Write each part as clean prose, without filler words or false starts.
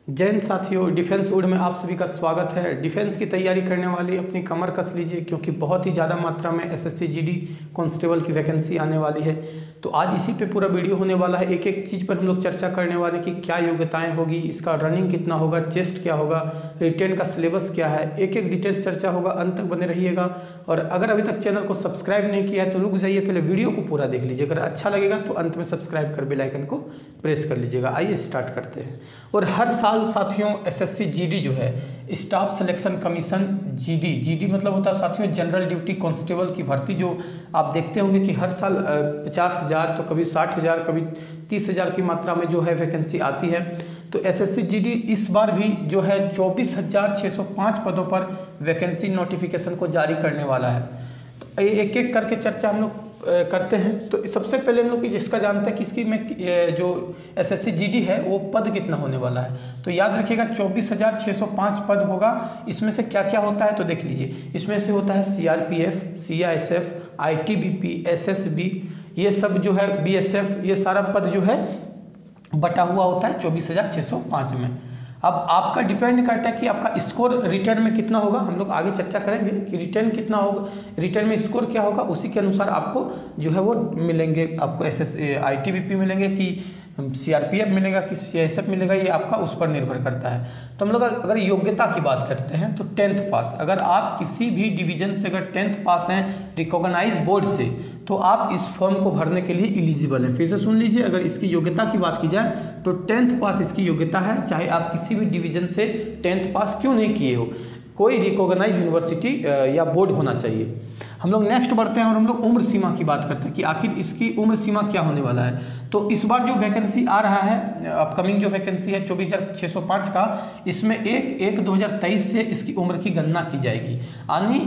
जय हिंद साथियों, डिफेंस उड़ में आप सभी का स्वागत है। डिफेंस की तैयारी करने वाली अपनी कमर कस लीजिए, क्योंकि बहुत ही ज़्यादा मात्रा में एसएससी जीडी कांस्टेबल की वैकेंसी आने वाली है। तो आज इसी पे पूरा वीडियो होने वाला है। एक एक चीज़ पर हम लोग चर्चा करने वाले कि क्या योग्यताएं होगी, इसका रनिंग कितना होगा, चेस्ट क्या होगा, रिटेन का सिलेबस क्या है, एक एक डिटेल्स चर्चा होगा। अंत तक बने रहिएगा। और अगर अभी तक चैनल को सब्सक्राइब नहीं किया है तो रुक जाइए, पहले वीडियो को पूरा देख लीजिए। अगर अच्छा लगेगा तो अंत में सब्सक्राइब कर बेल आइकन को प्रेस कर लीजिएगा। आइए स्टार्ट करते हैं। और हर साल साथियों एसएससी जीडी जो है, स्टाफ सिलेक्शन कमीशन जीडी मतलब होता है साथियों जनरल ड्यूटी कांस्टेबल की भर्ती, जो आप देखते होंगे कि हर साल 50,000 तो कभी 60,000 कभी 30,000 की मात्रा में जो है वैकेंसी आती है। तो एसएससी जीडी इस बार भी जो है 24,605 पदों पर वैकेंसी नोटिफिकेशन को जारी करने वाला है। तो एक एक करके चर्चा हम लोग करते हैं। तो सबसे पहले हम लोग जिसका जानते हैं कि इसकी में जो एसएससी जीडी है वो पद कितना होने वाला है। तो याद रखिएगा 24,605 पद होगा। इसमें से क्या क्या होता है तो देख लीजिए। इसमें से होता है सीआरपीएफ, सीआईएसएफ, आईटीबीपी, एसएसबी, ये सब जो है बीएसएफ, ये सारा पद जो है बटा हुआ होता है 24,605 में। अब आपका डिपेंड करता है कि आपका स्कोर रिटर्न में कितना होगा। हम लोग आगे चर्चा करेंगे कि रिटर्न कितना होगा, रिटर्न में स्कोर क्या होगा, उसी के अनुसार आपको जो है वो मिलेंगे। आपको आईटीबीपी मिलेंगे कि सीआरपीएफ मिलेगा कि सीआईएसएफ मिलेगा, ये आपका उस पर निर्भर करता है। तो हम लोग अगर योग्यता की बात करते हैं तो 10th पास, अगर आप किसी भी डिवीजन से अगर 10th पास हैं रिकॉग्नाइज बोर्ड से, तो आप इस फॉर्म को भरने के लिए एलिजिबल हैं। फिर से सुन लीजिए, अगर इसकी योग्यता की बात की जाए तो 10th पास इसकी योग्यता है। चाहे आप किसी भी डिवीजन से 10th पास क्यों नहीं किए हो, कोई रिकॉग्नाइज यूनिवर्सिटी या बोर्ड होना चाहिए। हम लोग नेक्स्ट बढ़ते हैं और हम लोग उम्र सीमा की बात करते हैं कि आखिर इसकी उम्र सीमा क्या होने वाला है। तो इस बार जो वैकेंसी आ रहा है, अपकमिंग जो वैकेंसी है 24,605 का, इसमें 1/1/2023 से इसकी उम्र की गणना की जाएगी। यानी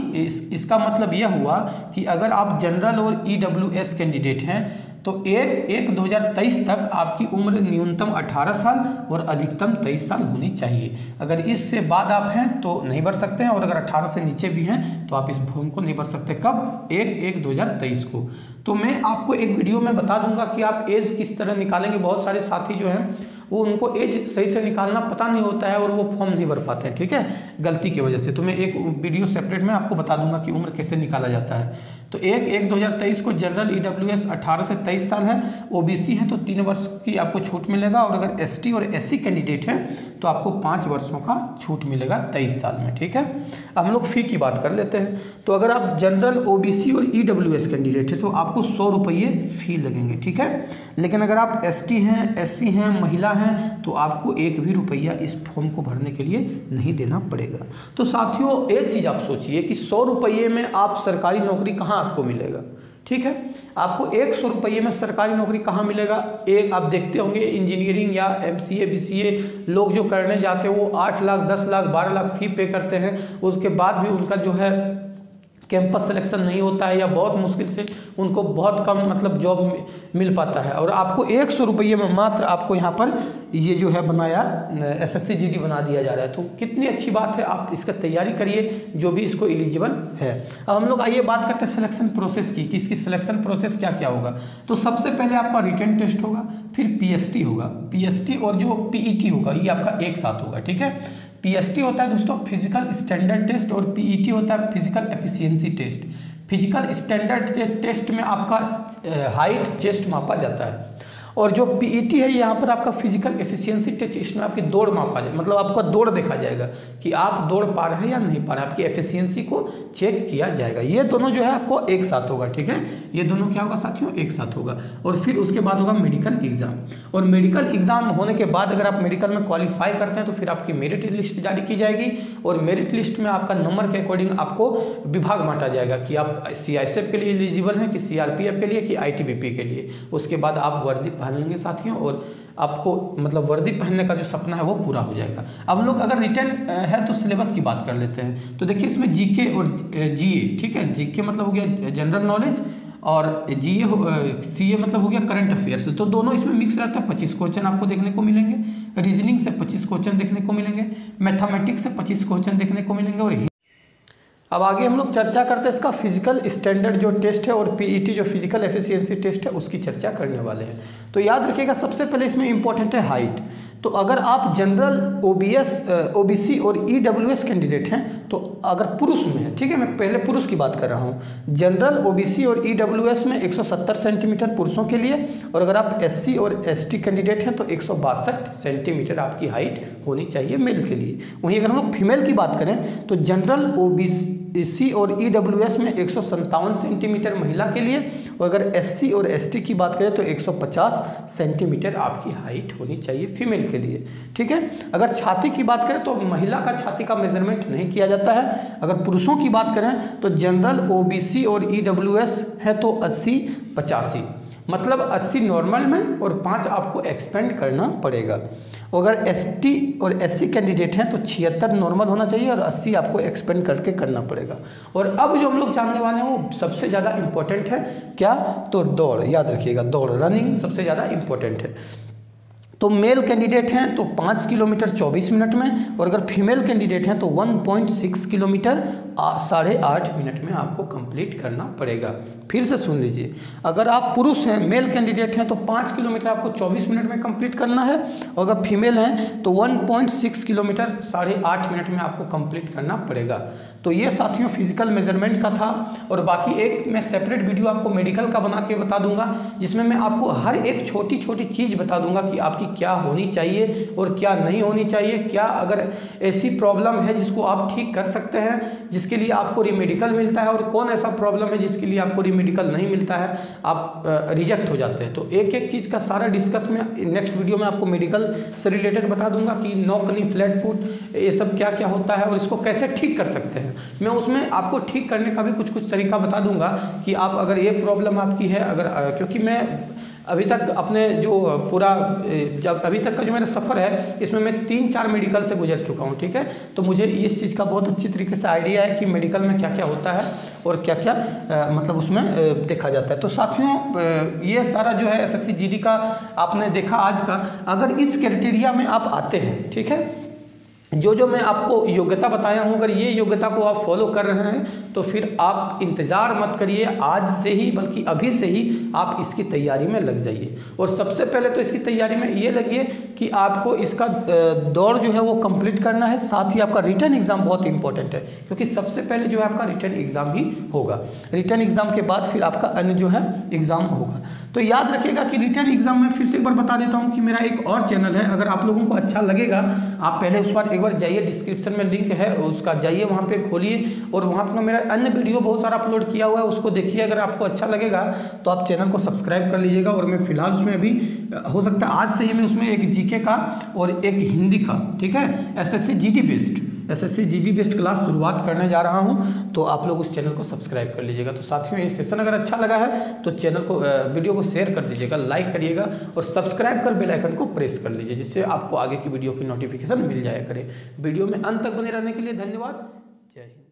इसका मतलब यह हुआ कि अगर आप जनरल और ईडब्ल्यूएस कैंडिडेट हैं तो 1/1/2023 तक आपकी उम्र न्यूनतम 18 साल और अधिकतम 23 साल होनी चाहिए। अगर इससे बाद आप हैं तो नहीं भर सकते हैं, और अगर 18 से नीचे भी हैं तो आप इस फॉर्म को नहीं भर सकते। कब? 1/1/2023 को। तो मैं आपको एक वीडियो में बता दूंगा कि आप एज किस तरह निकालेंगे। बहुत सारे साथी जो हैं वो उनको एज सही से निकालना पता नहीं होता है और वो फॉर्म नहीं भर पाते हैं, ठीक है, गलती की वजह से। तो मैं एक वीडियो सेपरेट में आपको बता दूंगा कि उम्र कैसे निकाला जाता है। तो 1/1/2023 को जनरल ईडब्ल्यूएस 18 से 23 साल है, ओबीसी है तो 3 वर्ष की आपको छूट मिलेगा, और अगर एसटी और एससी कैंडिडेट है तो आपको 5 वर्षों का छूट मिलेगा 23 साल में, ठीक है। अब हम लोग फी की बात कर लेते हैं। तो अगर आप जनरल, ओबीसी और ईडब्ल्यूएस कैंडिडेट है तो आपको 100 रुपये फी लगेंगे, ठीक है। लेकिन अगर आप एसटी हैं, एससी हैं, महिला हैं तो आपको 1 भी रुपया इस फॉर्म को भरने के लिए नहीं देना पड़ेगा। तो साथियों एक चीज़ आप सोचिए कि 100 रुपये में आप सरकारी नौकरी कहाँ आपको मिलेगा, ठीक है। आपको 100 रुपये में सरकारी नौकरी कहाँ मिलेगा। एक आप देखते होंगे इंजीनियरिंग या एमसीए बीसीए लोग जो करने जाते हैं वो 8 लाख 10 लाख 12 लाख फी पे करते हैं, उसके बाद भी उनका जो है कैंपस सिलेक्शन नहीं होता है, या बहुत मुश्किल से उनको बहुत कम मतलब जॉब मिल पाता है। और आपको 100 रुपये में मात्र आपको यहाँ पर ये जो है बनाया एसएससी जीडी बना दिया जा रहा है। तो कितनी अच्छी बात है, आप इसका तैयारी करिए जो भी इसको एलिजिबल है। अब हम लोग आइए बात करते हैं सिलेक्शन प्रोसेस की कि इसकी सिलेक्शन प्रोसेस क्या क्या होगा। तो सबसे पहले आपका रिटन टेस्ट होगा, फिर पीएसटी होगा, पीएसटी और जो पीईटी होगा ये आपका एक साथ होगा, ठीक है। पीएसटी होता है दोस्तों फिजिकल स्टैंडर्ड टेस्ट, और पीईटी होता है physical efficiency test. Physical standard test में आपका हाइट चेस्ट मापा जाता है, और जो पीईटी है यहाँ पर आपका फिजिकल एफिशिएंसी टेस्ट, इसमें आपकी दौड़ मापा जाए, मतलब आपका दौड़ देखा जाएगा कि आप दौड़ पा रहे हैं या नहीं पा रहे हैं, आपकी एफिशिएंसी को चेक किया जाएगा। ये दोनों जो है आपको एक साथ होगा, ठीक है। ये दोनों क्या होगा साथियों, एक साथ होगा। और फिर उसके बाद होगा मेडिकल एग्जाम, और मेडिकल एग्जाम होने के बाद अगर आप मेडिकल में क्वालिफाई करते हैं तो फिर आपकी मेरिट लिस्ट जारी की जाएगी, और मेरिट लिस्ट में आपका नंबर के अकॉर्डिंग आपको विभाग बांटा जाएगा कि आप सीआईएसएफ के लिए एलिजिबल हैं कि सीआरपीएफ के लिए कि आईटीबीपी के लिए। उसके बाद आप वर्दी पहन लेंगे साथियों, और आपको मतलब वर्दी पहनने का जो सपना है वो पूरा हो जाएगा। अब लोग अगर रिटर्न है तो सिलेबस की बात कर लेते हैं। तो देखिए इसमें जीके और जीए, ठीक है। जीके मतलब हो गया जनरल नॉलेज, और सीए मतलब हो गया करंट अफेयर्स। तो दोनों इसमें मिक्स रहता है। 25 क्वेश्चन आपको देखने को मिलेंगे, रीजनिंग से 25 क्वेश्चन देखने को मिलेंगे, मैथमेटिक्स से 25 क्वेश्चन देखने को मिलेंगे। और अब आगे हम लोग चर्चा करते हैं इसका फिजिकल स्टैंडर्ड जो टेस्ट है और पीईटी जो फिजिकल एफिशिएंसी टेस्ट है उसकी चर्चा करने वाले हैं। तो याद रखिएगा सबसे पहले इसमें इंपॉर्टेंट है हाइट। तो अगर आप जनरल ओबीसी और ईडब्ल्यूएस कैंडिडेट हैं तो अगर पुरुष में है, ठीक है, मैं पहले पुरुष की बात कर रहा हूँ, जनरल ओबीसी और ईडब्ल्यूएस में 170 सेंटीमीटर पुरुषों के लिए, और अगर आप एससी और एसटी कैंडिडेट हैं तो 162 सेंटीमीटर आपकी हाइट होनी चाहिए मेल के लिए। वहीं अगर हम लोग फीमेल की बात करें तो जनरल ओबीसी और ईडब्ल्यूएस में 157 सेंटीमीटर महिला के लिए, और अगर एससी और एसटी की बात करें तो 150 सेंटीमीटर आपकी हाइट होनी चाहिए फीमेल के लिए, ठीक है। अगर छाती की बात करें तो महिला का छाती का मेजरमेंट नहीं किया जाता है। अगर पुरुषों की बात करें तो जनरल ओबीसी और ईडब्ल्यूएस है तो 80-85, मतलब 80 नॉर्मल में और 5 आपको एक्सपेंड करना पड़ेगा। अगर एसटी और एससी कैंडिडेट हैं तो 76 नॉर्मल होना चाहिए और 80 आपको एक्सपेंड करके करना पड़ेगा। और अब जो हम लोग जानने वाले हैं वो सबसे ज़्यादा इम्पोर्टेंट है, क्या, तो दौड़, याद रखिएगा, दौड़, रनिंग सबसे ज़्यादा इम्पोर्टेंट है। तो मेल कैंडिडेट हैं तो 5 किलोमीटर 24 मिनट में, और अगर फीमेल कैंडिडेट हैं तो 1.6 किलोमीटर 8.5 मिनट में आपको कंप्लीट करना पड़ेगा। फिर से सुन लीजिए, अगर आप पुरुष हैं, मेल कैंडिडेट हैं तो 5 किलोमीटर आपको 24 मिनट में कंप्लीट करना है, और अगर फीमेल हैं तो 1.6 किलोमीटर 8.5 मिनट में आपको कंप्लीट करना पड़ेगा। तो ये साथियों फिजिकल मेजरमेंट का था। और बाकी एक मैं सेपरेट वीडियो आपको मेडिकल का बना के बता दूंगा, जिसमें मैं आपको हर एक छोटी छोटी चीज़ बता दूंगा कि आपकी क्या होनी चाहिए और क्या नहीं होनी चाहिए, क्या अगर ऐसी प्रॉब्लम है जिसको आप ठीक कर सकते हैं, जिसके लिए आपको रिमेडिकल मिलता है, और कौन ऐसा प्रॉब्लम है जिसके लिए आपको रिमेडिकल नहीं मिलता है, आप रिजेक्ट हो जाते हैं। तो एक एक चीज़ का सारा डिस्कस मैं नेक्स्ट वीडियो में आपको मेडिकल से रिलेटेड बता दूंगा कि नॉकनी, फ्लैट फुट, ये सब क्या क्या होता है और इसको कैसे ठीक कर सकते हैं। मैं उसमें आपको ठीक करने का भी कुछ कुछ तरीका बता दूंगा कि आप अगर ये प्रॉब्लम आपकी है, अगर क्योंकि मैं अभी तक अपने जो पूरा जब अभी तक का जो मेरा सफ़र है इसमें मैं 3-4 मेडिकल से गुजर चुका हूँ, ठीक है। तो मुझे इस चीज़ का बहुत अच्छी तरीके से आइडिया है कि मेडिकल में क्या क्या होता है और क्या क्या मतलब उसमें देखा जाता है। तो साथियों ये सारा जो है एसएससी जीडी का आपने देखा आज का। अगर इस क्राइटेरिया में आप आते हैं, ठीक है, जो मैं आपको योग्यता बताया हूँ, अगर ये योग्यता को आप फॉलो कर रहे हैं तो फिर आप इंतज़ार मत करिए, आज से ही बल्कि अभी से ही आप इसकी तैयारी में लग जाइए। और सबसे पहले तो इसकी तैयारी में ये लगिए कि आपको इसका दौड़ जो है वो कंप्लीट करना है, साथ ही आपका रिटर्न एग्ज़ाम बहुत इंपॉर्टेंट है, क्योंकि सबसे पहले जो है आपका रिटर्न एग्ज़ाम ही होगा। रिटर्न एग्ज़ाम के बाद फिर आपका अन्य जो है एग्ज़ाम होगा। तो याद रखिएगा कि रिटर्न एग्ज़ाम में फिर से एक बार बता देता हूँ कि मेरा एक और चैनल है, अगर आप लोगों को अच्छा लगेगा आप पहले उस पर एक बार जाइए, डिस्क्रिप्शन में लिंक है उसका, जाइए वहाँ पे खोलिए और वहाँ पर मेरा अन्य वीडियो बहुत सारा अपलोड किया हुआ है, उसको देखिए। अगर आपको अच्छा लगेगा तो आप चैनल को सब्सक्राइब कर लीजिएगा। और मैं फिलहाल उसमें अभी हो सकता है आज से ही मैं उसमें एक जीके का और एक हिंदी का, ठीक है, एसएससी जीडी बेस्ड क्लास शुरुआत करने जा रहा हूं, तो आप लोग उस चैनल को सब्सक्राइब कर लीजिएगा। तो साथियों ये सेशन अगर अच्छा लगा है तो चैनल को वीडियो को शेयर कर दीजिएगा, लाइक करिएगा और सब्सक्राइब कर बेल आइकन को प्रेस कर लीजिए, जिससे आपको आगे की वीडियो की नोटिफिकेशन मिल जाया करे। वीडियो में अंत तक बने रहने के लिए धन्यवाद। जय हिंद।